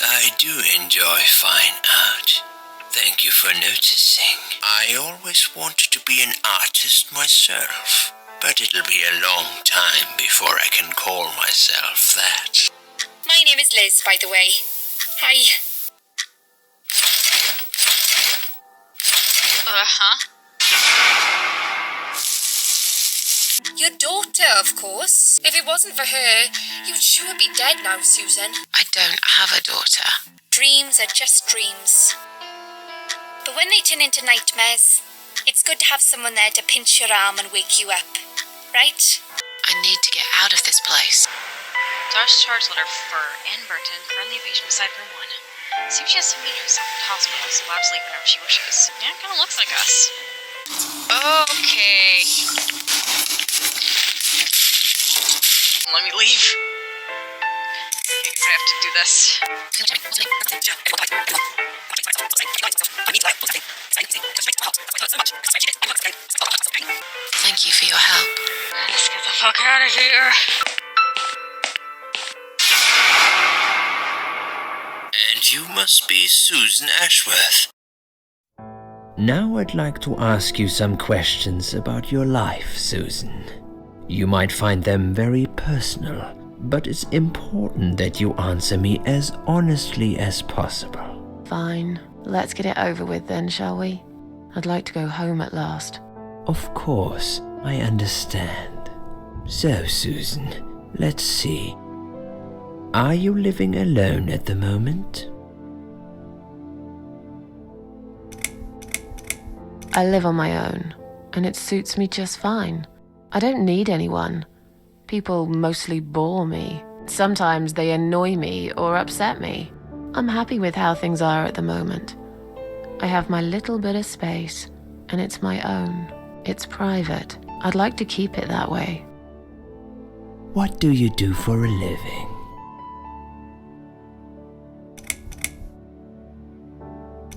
I do enjoy fine art. Thank you for noticing. I always wanted to be an artist myself, but it'll be a long time before I can call myself that. My name is Liz, by the way. Hi. Your daughter, of course. If it wasn't for her, you'd sure be dead now, Susan. I don't have a daughter. Dreams are just dreams. But when they turn into nightmares, it's good to have someone there to pinch your arm and wake you up, right? I need to get out of this place. Dar's charge letter for Ann Burton, currently a patient beside room 1. Seems she has to meet herself at the hospital, so lab sleep whenever she wishes. Yeah, it kind of looks like us. Okay. Let me leave. I guess I have to do this. Thank you for your help. Let's get the fuck out of here. And you must be Susan Ashworth. Now I'd like to ask you some questions about your life, Susan. You might find them very personal, but it's important that you answer me as honestly as possible. Fine. Let's get it over with then, shall we? I'd like to go home at last. Of course, I understand. So, Susan, let's see. Are you living alone at the moment? I live on my own, and it suits me just fine. I don't need anyone. People mostly bore me. Sometimes they annoy me or upset me. I'm happy with how things are at the moment. I have my little bit of space, and it's my own. It's private. I'd like to keep it that way. What do you do for a living?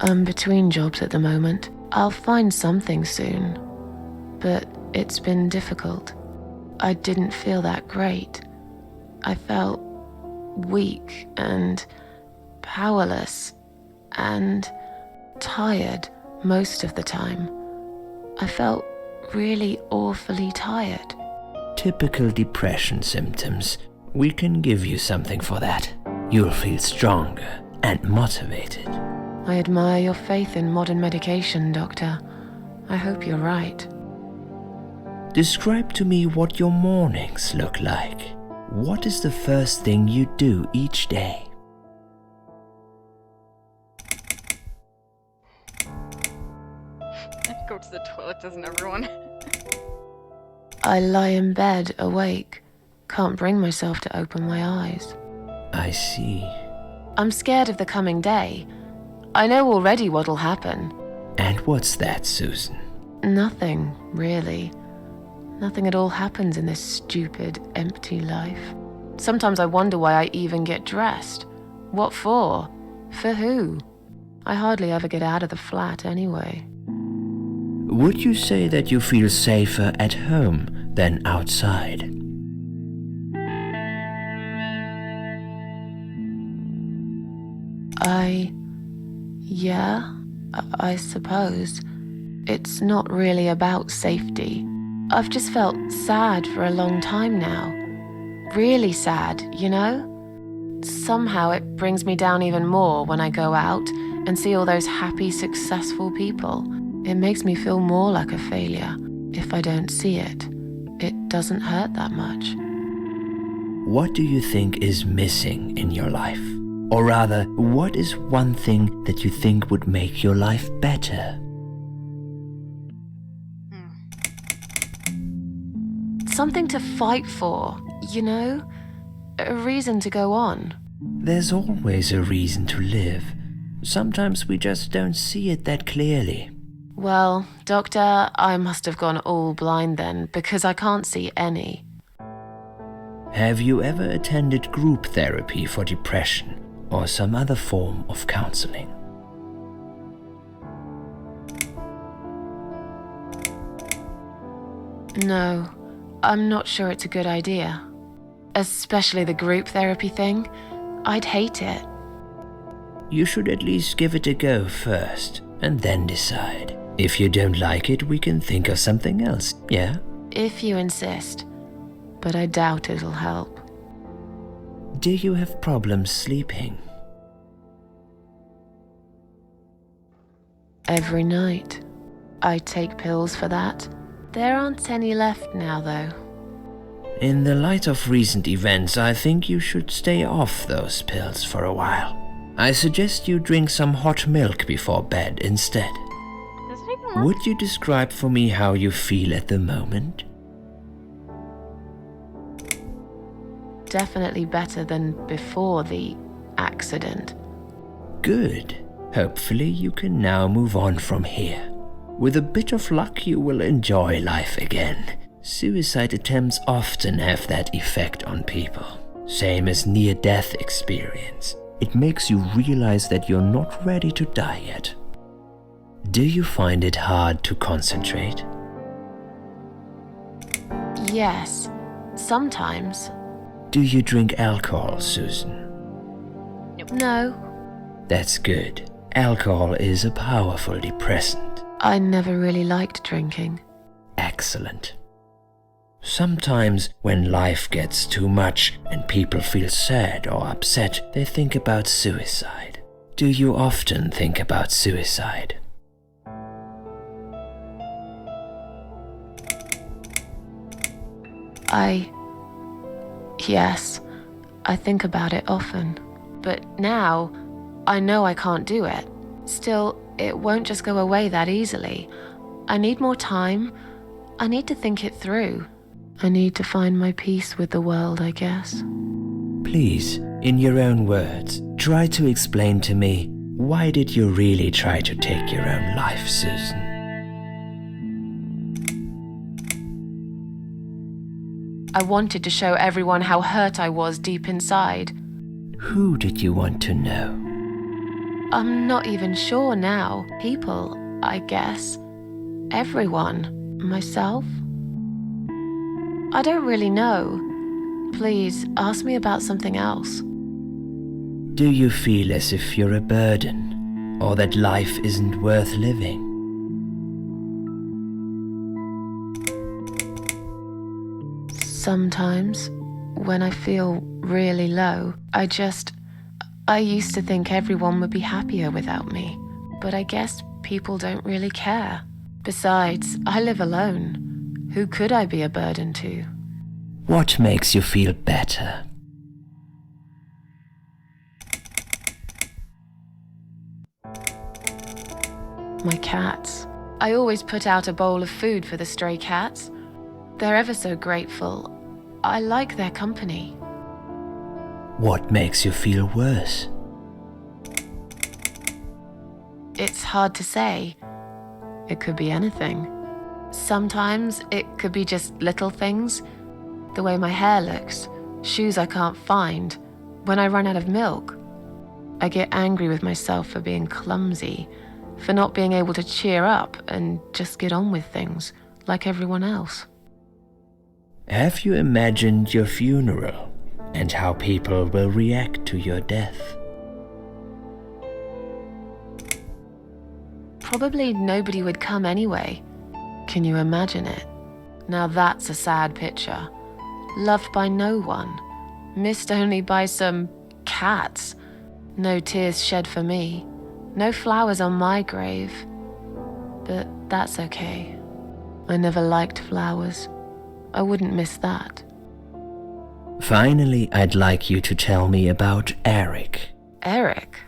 I'm between jobs at the moment. I'll find something soon, but it's been difficult. I didn't feel that great. I felt weak and powerless and tired most of the time. I felt really awfully tired. Typical depression symptoms. We can give you something for that. You'll feel stronger and motivated. I admire your faith in modern medication, Doctor. I hope you're right. Describe to me what your mornings look like. What is the first thing you do each day? Go to the toilet, doesn't everyone? I lie in bed, awake. Can't bring myself to open my eyes. I see. I'm scared of the coming day. I know already what'll happen. And what's that, Susan? Nothing, really. Nothing at all happens in this stupid, empty life. Sometimes I wonder why I even get dressed. What for? For who? I hardly ever get out of the flat anyway. Would you say that you feel safer at home than outside? Yeah, I suppose. It's not really about safety. I've just felt sad for a long time now. Really sad, you know? Somehow it brings me down even more when I go out and see all those happy, successful people. It makes me feel more like a failure. If I don't see it, it doesn't hurt that much. What do you think is missing in your life? Or rather, what is one thing that you think would make your life better? Something to fight for, you know? A reason to go on. There's always a reason to live. Sometimes we just don't see it that clearly. Well, Doctor, I must have gone all blind then, because I can't see any. Have you ever attended group therapy for depression or some other form of counseling? No, I'm not sure it's a good idea. Especially the group therapy thing. I'd hate it. You should at least give it a go first, and then decide. If you don't like it, we can think of something else, yeah? If you insist, but I doubt it'll help. Do you have problems sleeping? Every night. I take pills for that. There aren't any left now, though. In the light of recent events, I think you should stay off those pills for a while. I suggest you drink some hot milk before bed instead. Does it even work? Would you describe for me how you feel at the moment? Definitely better than before the accident. Good. Hopefully you can now move on from here. With a bit of luck, you will enjoy life again. Suicide attempts often have that effect on people. Same as near-death experience. It makes you realize that you're not ready to die yet. Do you find it hard to concentrate? Yes, sometimes. Do you drink alcohol, Susan? No, That's good. Alcohol is a powerful depressant. I never really liked drinking. Excellent. Sometimes when life gets too much and people feel sad or upset, they think about suicide. Do you often think about suicide? Yes, I think about it often. But now, I know I can't do it. Still, it won't just go away that easily. I need more time. I need to think it through. I need to find my peace with the world, I guess. Please, in your own words, try to explain to me, why did you really try to take your own life, Susan? I wanted to show everyone how hurt I was deep inside. Who did you want to know? I'm not even sure now. People, I guess. Everyone. Myself. I don't really know. Please, ask me about something else. Do you feel as if you're a burden, or that life isn't worth living? Sometimes, when I feel really low, I used to think everyone would be happier without me. But I guess people don't really care. Besides, I live alone. Who could I be a burden to? What makes you feel better? My cats. I always put out a bowl of food for the stray cats. They're ever so grateful. I like their company. What makes you feel worse? It's hard to say. It could be anything. Sometimes it could be just little things. The way my hair looks, shoes I can't find, when I run out of milk. I get angry with myself for being clumsy, for not being able to cheer up and just get on with things like everyone else. Have you imagined your funeral and how people will react to your death? Probably nobody would come anyway. Can you imagine it? Now that's a sad picture. Loved by no one. Missed only by some cats. No tears shed for me. No flowers on my grave. But that's okay. I never liked flowers. I wouldn't miss that. Finally, I'd like you to tell me about Eric. Eric?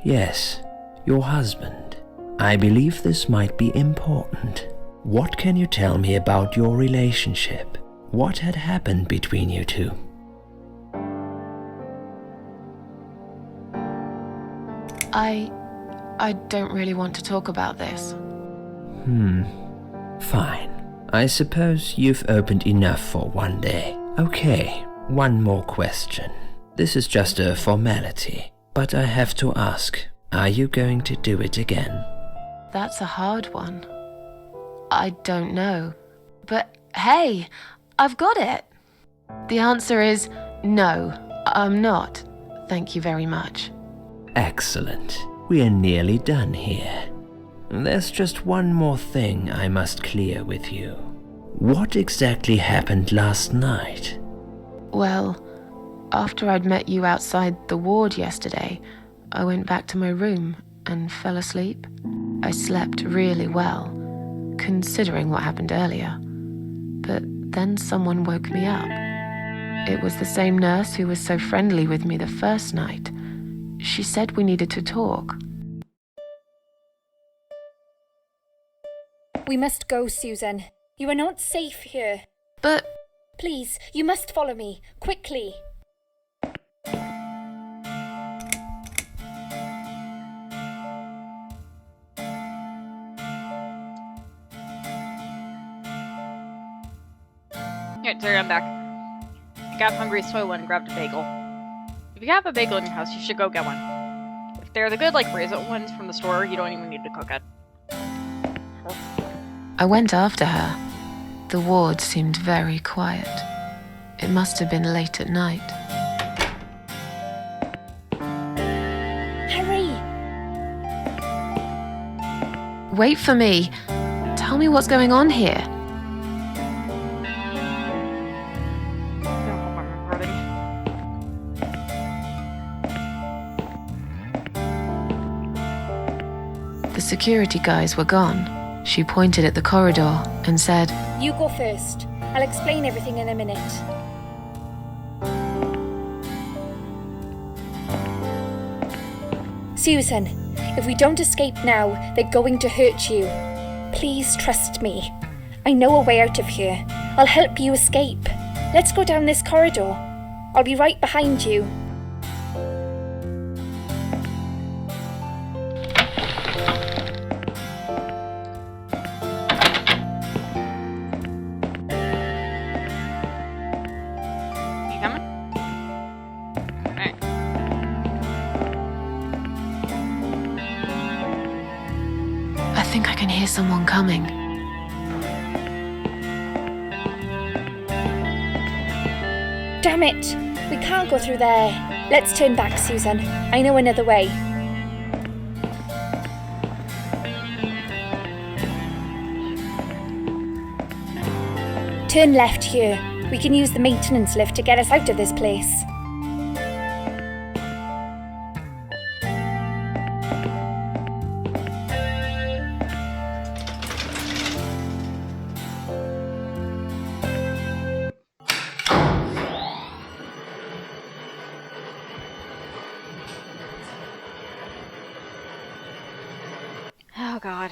Yes, your husband. I believe this might be important. What can you tell me about your relationship? What had happened between you two? I don't really want to talk about this. Fine. I suppose you've opened enough for one day. Okay, one more question. This is just a formality, but I have to ask, are you going to do it again? That's a hard one. I don't know. But hey, I've got it. The answer is no, I'm not. Thank you very much. Excellent. We're nearly done here. There's just one more thing I must clear with you. What exactly happened last night? Well, after I'd met you outside the ward yesterday, I went back to my room and fell asleep. I slept really well, considering what happened earlier. But then someone woke me up. It was the same nurse who was so friendly with me the first night. She said we needed to talk. We must go, Susan. You are not safe here. But Please, you must follow me. Quickly. Alright, sorry, I'm back. I got hungry, so I went and grabbed a bagel. If you have a bagel in your house, you should go get one. If they're the good, like, raisin ones from the store, you don't even need to cook it. I went after her. The ward seemed very quiet. It must have been late at night. Hurry! Wait for me. Tell me what's going on here. The security guys were gone. She pointed at the corridor and said, You go first. I'll explain everything in a minute. Susan, if we don't escape now, they're going to hurt you. Please trust me. I know a way out of here. I'll help you escape. Let's go down this corridor. I'll be right behind you. You coming? Alright. I think I can hear someone coming. Damn it! We can't go through there. Let's turn back, Susan. I know another way. Turn left here. We can use the maintenance lift to get us out of this place. Oh, God.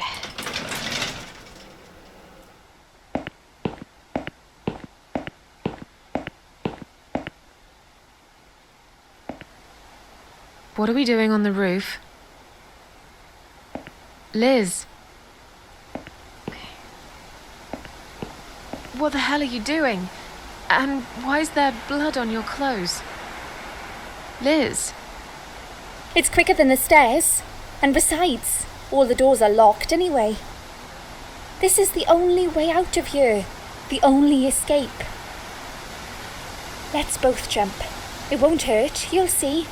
What are we doing on the roof? Liz. What the hell are you doing? And why is there blood on your clothes? Liz. It's quicker than the stairs. And besides, all the doors are locked anyway. This is the only way out of here. The only escape. Let's both jump. It won't hurt, you'll see.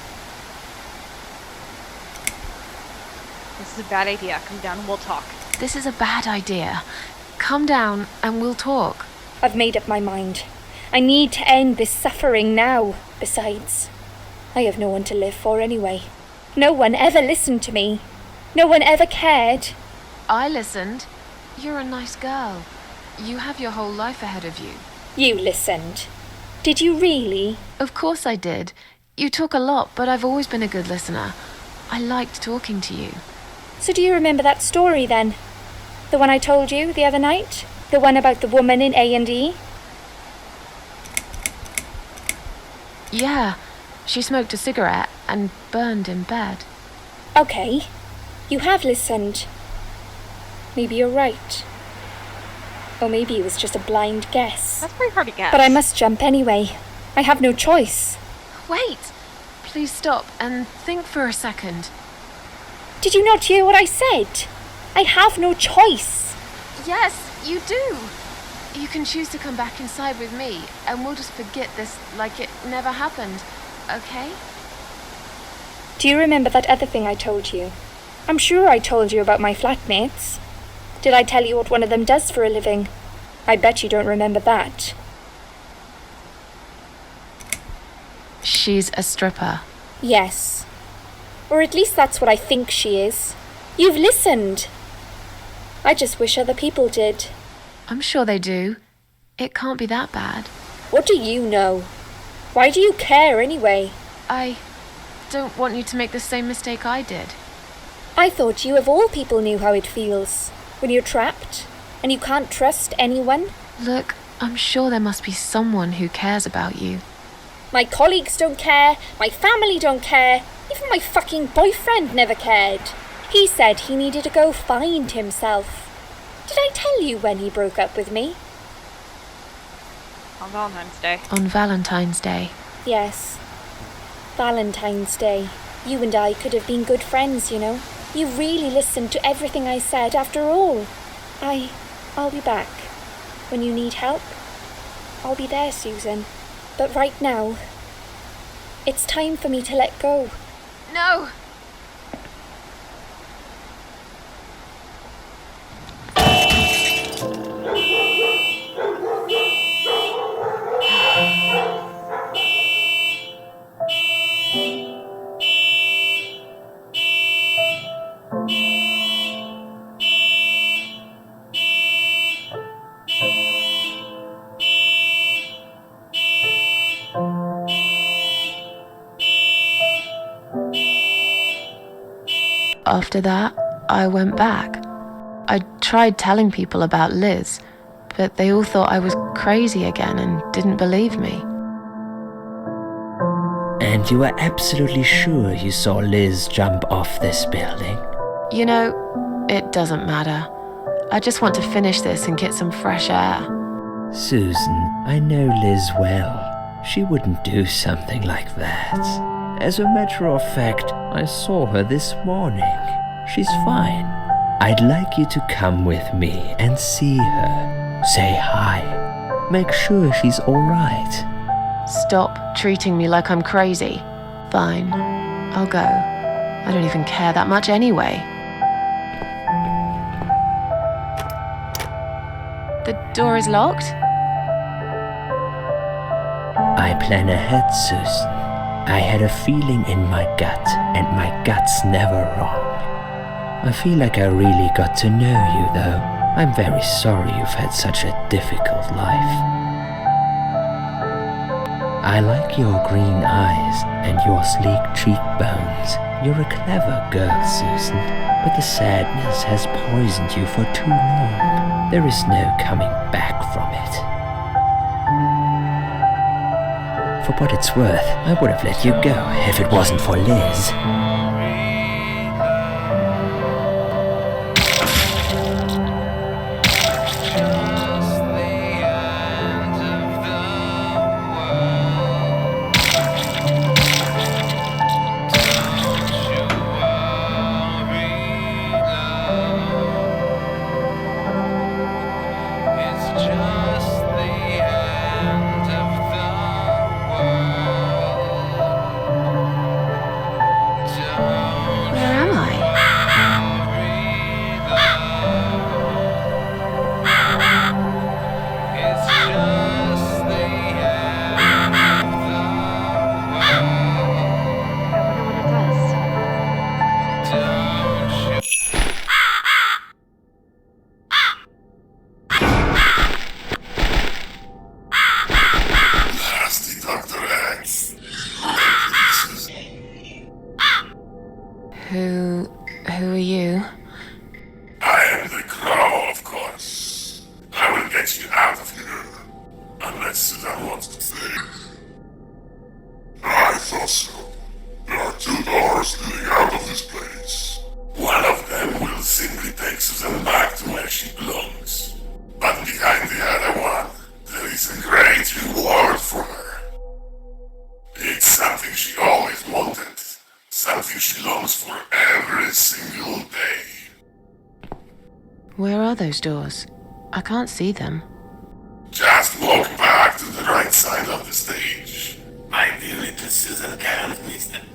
This is a bad idea. Come down and we'll talk. This is a bad idea. Come down and we'll talk. I've made up my mind. I need to end this suffering now. Besides, I have no one to live for anyway. No one ever listened to me. No one ever cared. I listened. You're a nice girl. You have your whole life ahead of you. You listened. Did you really? Of course I did. You talk a lot, but I've always been a good listener. I liked talking to you. So do you remember that story then? The one I told you the other night? The one about the woman in A&E? Yeah, she smoked a cigarette and burned in bed. Okay, you have listened. Maybe you're right. Or maybe it was just a blind guess. That's pretty hard to guess. But I must jump anyway. I have no choice. Wait! Please stop and think for a second. Did you not hear what I said? I have no choice. Yes, you do. You can choose to come back inside with me, and we'll just forget this like it never happened, okay? Do you remember that other thing I told you? I'm sure I told you about my flatmates. Did I tell you what one of them does for a living? I bet you don't remember that. She's a stripper. Yes. Or at least that's what I think she is. You've listened. I just wish other people did. I'm sure they do. It can't be that bad. What do you know? Why do you care anyway? I don't want you to make the same mistake I did. I thought you of all people knew how it feels. When you're trapped and you can't trust anyone. Look, I'm sure there must be someone who cares about you. My colleagues don't care, my family don't care, even my fucking boyfriend never cared. He said he needed to go find himself. Did I tell you when he broke up with me? On Valentine's Day. On Valentine's Day. Yes. Valentine's Day. You and I could have been good friends, you know. You really listened to everything I said after all. I'll be back. When you need help, I'll be there, Susan. But right now, it's time for me to let go. No! After that, I went back. I tried telling people about Liz, but they all thought I was crazy again and didn't believe me. And you were absolutely sure you saw Liz jump off this building? You know, it doesn't matter. I just want to finish this and get some fresh air. Susan, I know Liz well. She wouldn't do something like that. As a matter of fact, I saw her this morning. She's fine. I'd like you to come with me and see her. Say hi. Make sure she's alright. Stop treating me like I'm crazy. Fine, I'll go. I don't even care that much anyway. The door is locked? I plan ahead, Susan. I had a feeling in my gut, and my gut's never wrong. I feel like I really got to know you, though. I'm very sorry you've had such a difficult life. I like your green eyes and your sleek cheekbones. You're a clever girl, Susan, but the sadness has poisoned you for too long. There is no coming back from it. For what it's worth, I would have let you go if it wasn't for Liz. Who are you? I am the Crow, of course. I will get you out of here. Unless Susan wants to stay. I thought so. There are 2 doors leading out of this place. One of them will simply take Susan back to where she belongs. But behind the other one, there is a great reward for her. It's something she always wanted. Something she longs for every single day. Where are those doors? I can't see them. Just walk back to the right side of the stage. My dear little Susan can't miss them.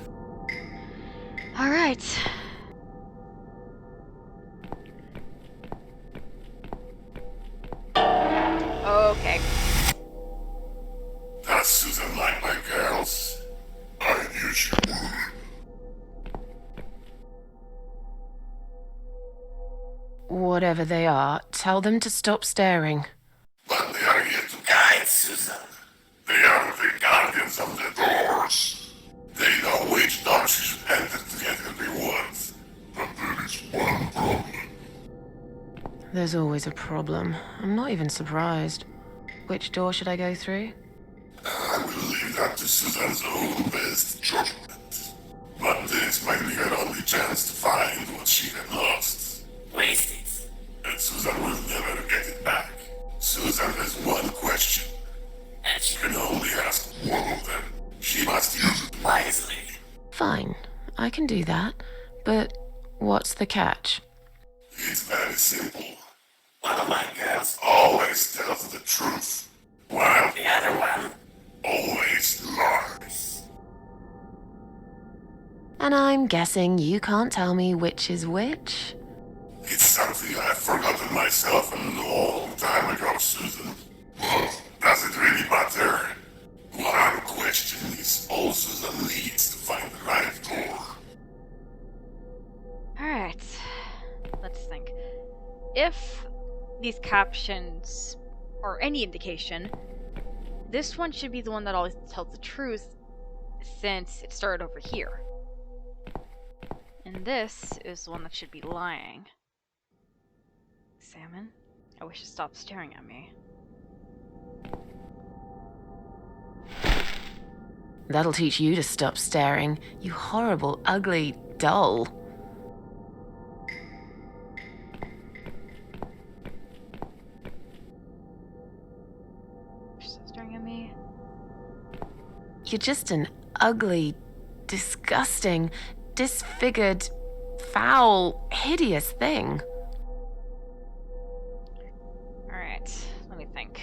Okay. Does Susan like my girls? I knew she would. Whatever they are, tell them to stop staring. But they are here to guide Susan. They are the guardians of the doors. They know which door she should enter to get her rewards. But there is one problem. There's always a problem. I'm not even surprised. Which door should I go through? I will leave that to Susan's own best judgment. But this might be her only chance to find what she had lost. Waste it. And Susan will never get it back. Susan has one question. And she can only ask one of them. She must use it wisely. Fine, I can do that. But what's the catch? It's very simple. One of my girls always tells the truth, while the other one always lies. And I'm guessing you can't tell me which is which? It's something I've forgotten myself a long time ago, Susan. But does it really matter? One question is all Susan needs to find the right door. Alright. Let's think. If these captions are any indication, this one should be the one that always tells the truth, since it started over here. And this is the one that should be lying. Salmon? I wish it stopped staring at me. That'll teach you to stop staring, you horrible, ugly doll. Stop staring at me. You're just an ugly, disgusting, disfigured, foul, hideous thing. Alright, let me think.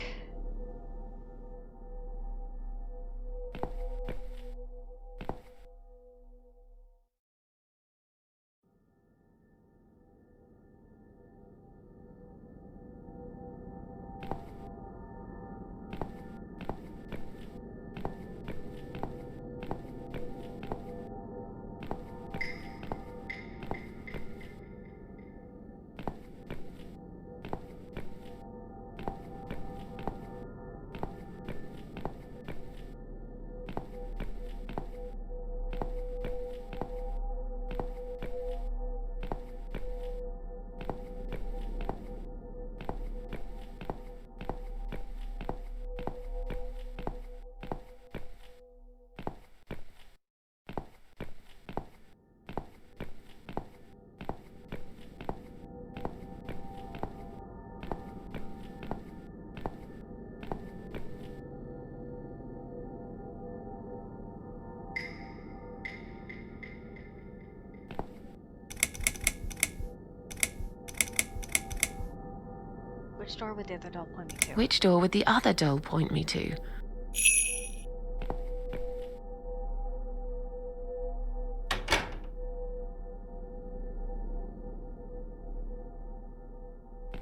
Which door would the other doll point me to? Which door would the other doll point me to?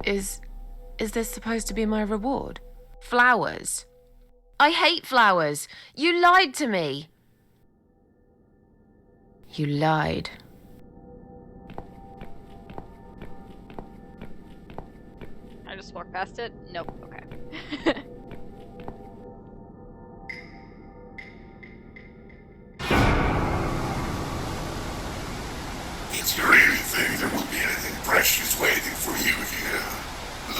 Is this supposed to be my reward? Flowers? I hate flowers! You lied to me! You lied. I just walked past it? Nope, okay. Did you really think there would be anything precious waiting for you here?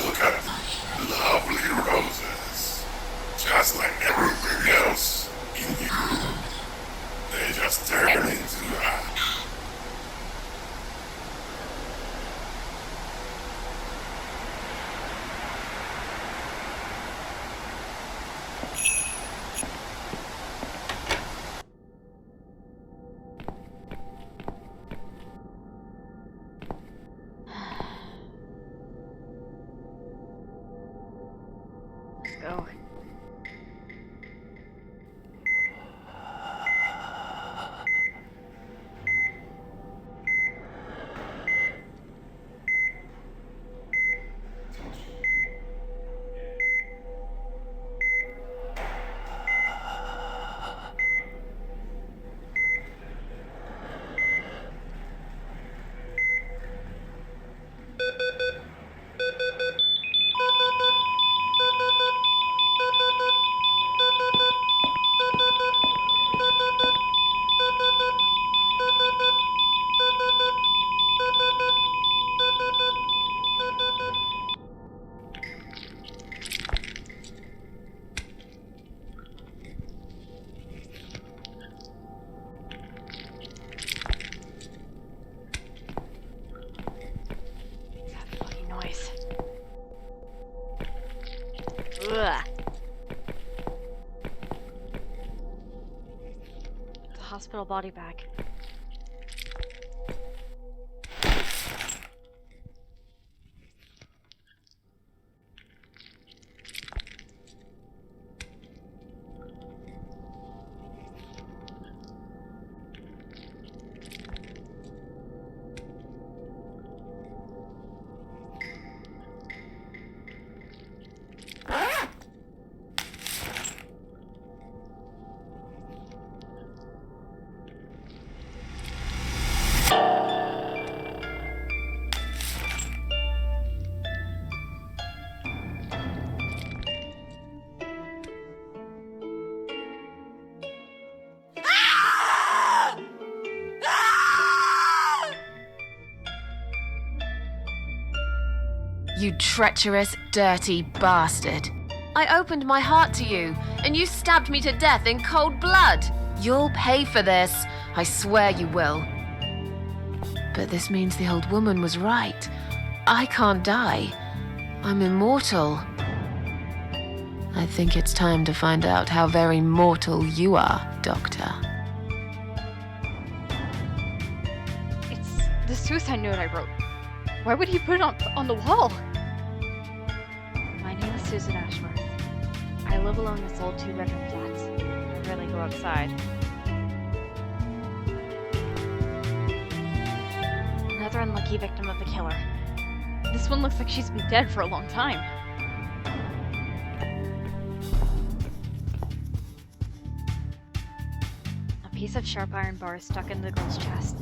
Look at the lovely roses. Just like everything else in you. They just turn into ash. hospital body bag. You treacherous, dirty bastard. I opened my heart to you, and you stabbed me to death in cold blood. You'll pay for this. I swear you will. But this means the old woman was right. I can't die. I'm immortal. I think it's time to find out how very mortal you are, Doctor. It's the suicide note I wrote. Why would he put it on the wall? My name is Susan Ashworth. I live alone in this old 2-bedroom flat. I rarely go outside. Another unlucky victim of the killer. This one looks like she's been dead for a long time. A piece of sharp iron bar is stuck in the girl's chest.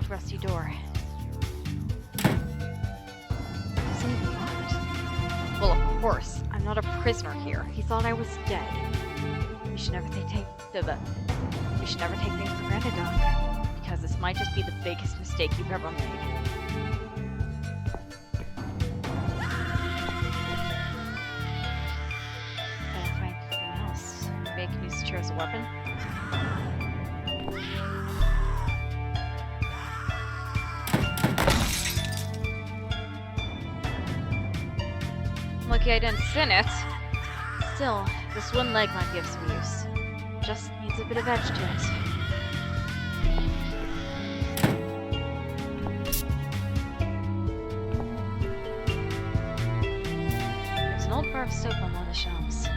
Rusty door. Isn't it locked? Well, of course. I'm not a prisoner here. He thought I was dead. We should never take things for granted, Doc. Because this might just be the biggest mistake you've ever made. Gotta find something else. Maybe I can use the chair as a weapon. Lucky I didn't sin it. Still, this one leg might be of some use. Just needs a bit of edge to it. There's an old bar of soap on one of the shelves.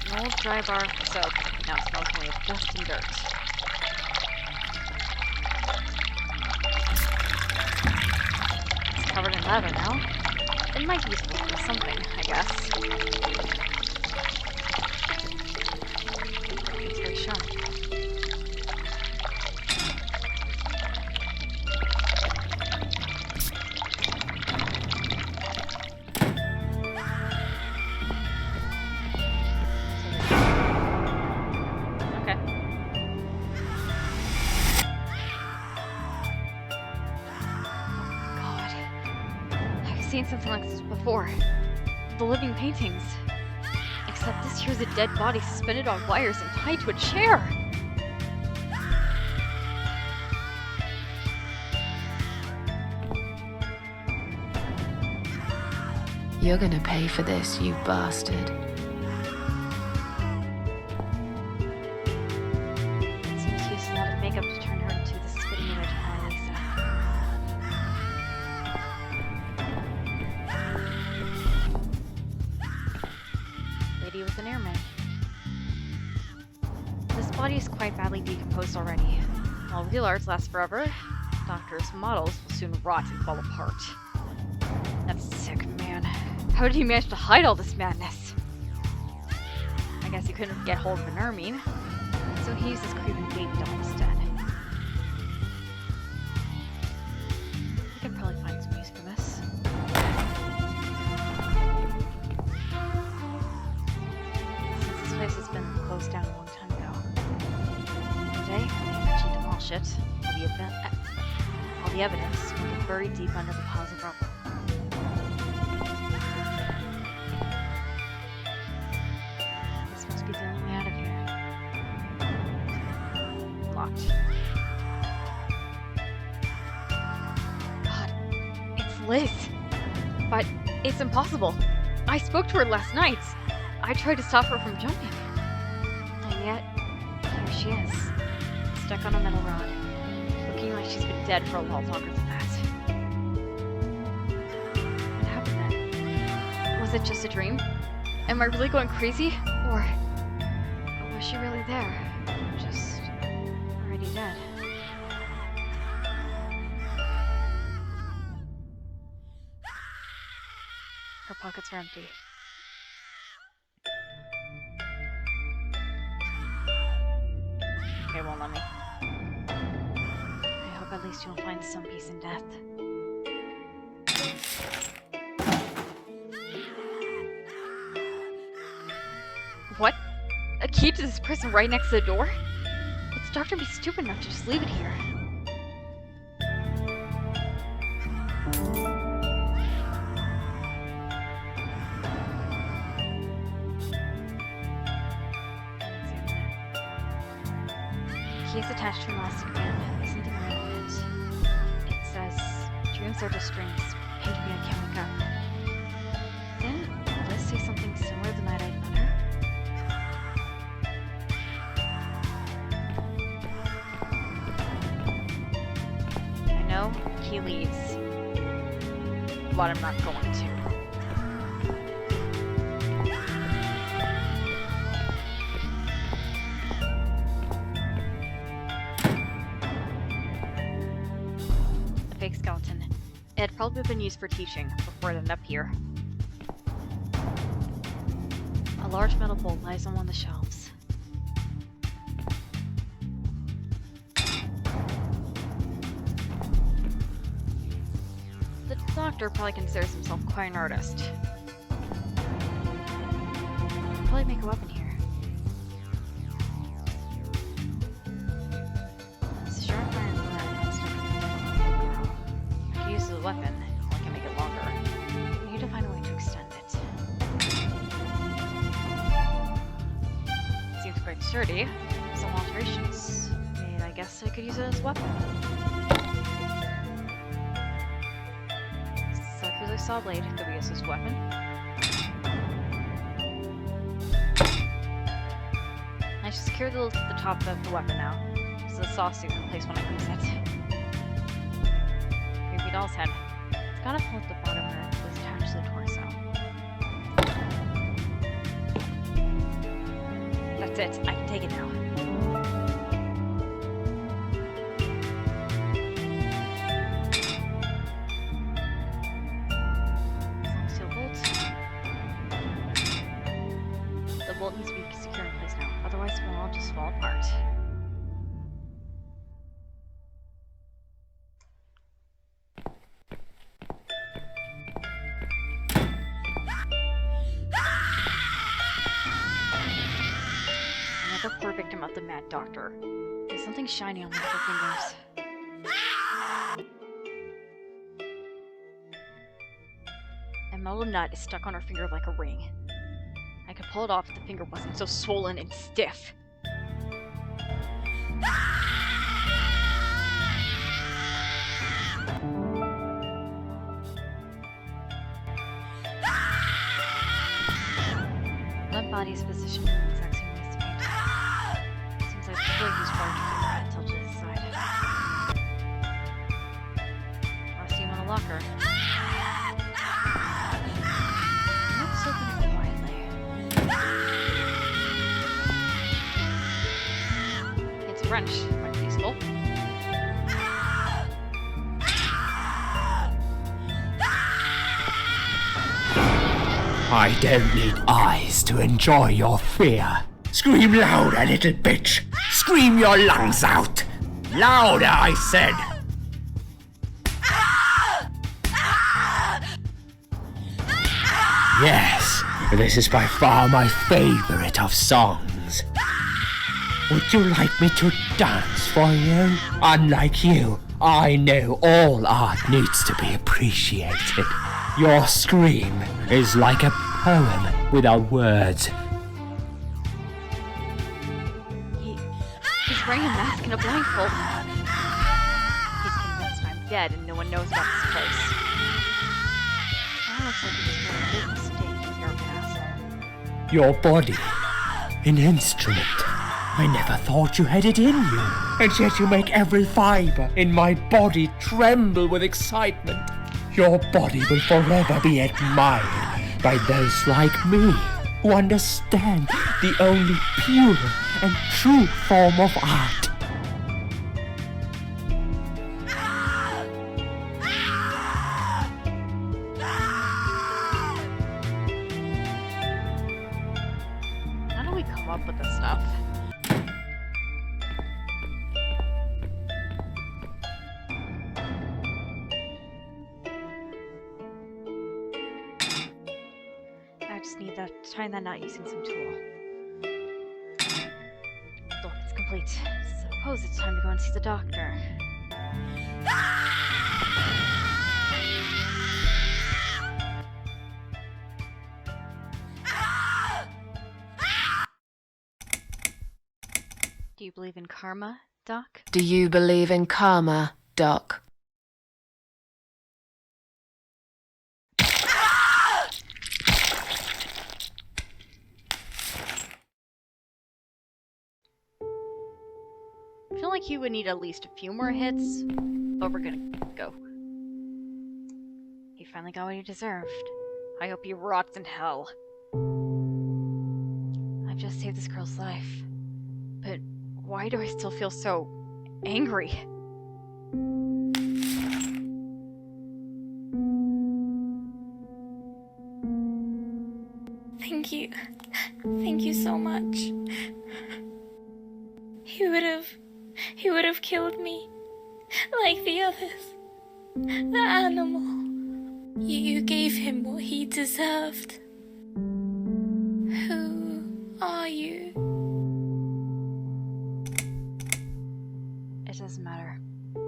An old dry bar of soap. Now it smells only of dust and dirt. It's covered in leather now. It might be useful for something, I guess. It's very sharp. Seen something like this before. The living paintings. Except this here's a dead body suspended on wires and tied to a chair. You're gonna pay for this, you bastard. It seems to use a lot of makeup to turn her into the spitting image of Mona Lisa. Lady with an airman. This body is quite badly decomposed already. While real arts lasts forever, Doctor's models will soon rot and fall apart. That's sick, man. How did he manage to hide all this madness? I guess he couldn't get hold of an Ermine, so he used this creepy baby doll instead. We can probably find some use for this. Since this place has been closed down a long time ago. One day, when they eventually demolish it, it'll be all the evidence will get buried deep under the piles of rubble. This must be the only way out of here. Locked. God, it's Liz. But it's impossible. I spoke to her last night. I tried to stop her from jumping. And yet, here she is, stuck on a metal rod, looking like she's been dead for a lot longer than that. What happened then? Was it just a dream? Am I really going crazy? Or was she really there? Just already dead? Her pockets are empty. Okay, won't let me. I hope at least you'll find some peace in death. What? A key to this prison right next to the door? It's Doctor be stupid enough to just leave it here. The key is attached to an elastic band with something red on it. It says, "Dreams are just dreams. Pain to me, I can't wake up." Then, let's say something similar the night I met her. I know he leaves, but I'm not going to. Fake skeleton. It had probably been used for teaching before it ended up here. A large metal bowl lies on one of the shelves. The doctor probably considers himself quite an artist. He'd probably make a weapon here. It's a sharp iron blade stuck in the middle of the girl. I could use it as a weapon, or I can make it longer. I need to find a way to extend it. Seems quite sturdy. Some alterations. And I guess I could use it as a weapon. Circular saw blade could be used as a weapon. I should secure the top of the weapon now, so the saw stays in place when I use it. Creepy doll's head. It's got a hole at the bottom where it was attached to the torso. That's it. I can take it now. Steel bolt. The bolt needs to be secure in place now, otherwise it will all just fall apart. Another poor victim of the Mad Doctor. There's something shiny on one of her fingers. A metal nut is stuck on her finger like a ring. I could pull it off if the finger wasn't so swollen and stiff. Limp body is positioned in the exact same way as the painting. Seems like the blade used water to keep her head tilted to the side. I'll see him on the locker. Let's open it quietly. It's French, might be useful. I don't need eyes to enjoy your fear. Scream louder, little bitch. Scream your lungs out. Louder, I said. Yes, this is by far my favorite of songs. Would you like me to dance for you? Unlike you, I know all art needs to be appreciated. Your scream is like a poem without words. He's wearing a mask and a blindfold. He's convinced I'm dead and no one knows about this place. That looks like he just made a big mistake, you're an asshole. Your body, an instrument. I never thought you had it in you, and yet you make every fiber in my body tremble with excitement. Your body will forever be admired by those like me, who understand the only pure and true form of art. How do we come up with this stuff? I just need to tie that knot using some tool. Look, it's complete. Suppose it's time to go and see the doctor. Do you believe in karma, Doc? Do you believe in karma, Doc? I feel like you would need at least a few more hits, but we're gonna go. You finally got what you deserved. I hope you rot in hell. I've just saved this girl's life, but why do I still feel so angry? Thank you. Thank you so much. He would have killed me. Like the others. The animal. You gave him what he deserved. Who are you? It doesn't matter.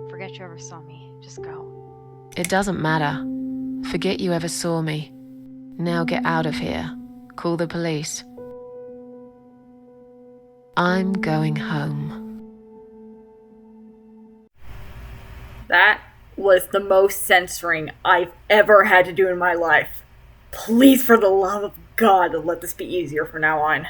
Forget you ever saw me. Just go. It doesn't matter. Forget you ever saw me. Now get out of here. Call the police. I'm going home. That was the most censoring I've ever had to do in my life. Please, for the love of God, let this be easier from now on.